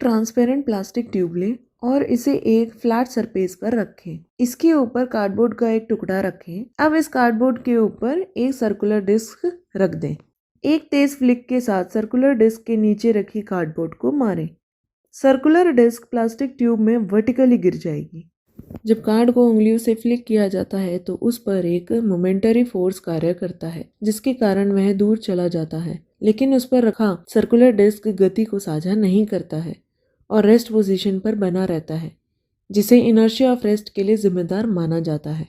Transparent plastic tube लें और इसे एक फ्लैट सरफेस पर रखें। इसके ऊपर कार्डबोर्ड का एक टुकड़ा रखें। अब इस कार्डबोर्ड के ऊपर एक सर्कुलर डिस्क रख दें। एक तेज फ्लिक के साथ सर्कुलर डिस्क के नीचे रखी कार्डबोर्ड को मारें। सर्कुलर डिस्क प्लास्टिक ट्यूब में वर्टिकली गिर जाएगी। जब कार्ड को उंगलियों से फ्लिक किया जाता है तो उस पर एक मोमेंटरी फोर्स कार्य करता है, जिसके कारण वह दूर चला जाता है, लेकिन उस पर रखा सर्कुलर डिस्क गति को साझा नहीं करता है और रेस्ट पोजीशन पर बना रहता है, जिसे इनर्शिया ऑफ रेस्ट के लिए जिम्मेदार माना जाता है।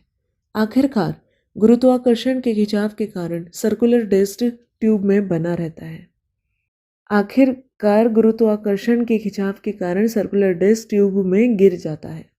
आखिरकार गुरुत्वाकर्षण के खिंचाव के कारण सर्कुलर डिस्क ट्यूब में बना रहता है। आखिरकार गुरुत्वाकर्षण के खिंचाव के कारण सर्कुलर डिस्क ट्यूब में गिर जाता है।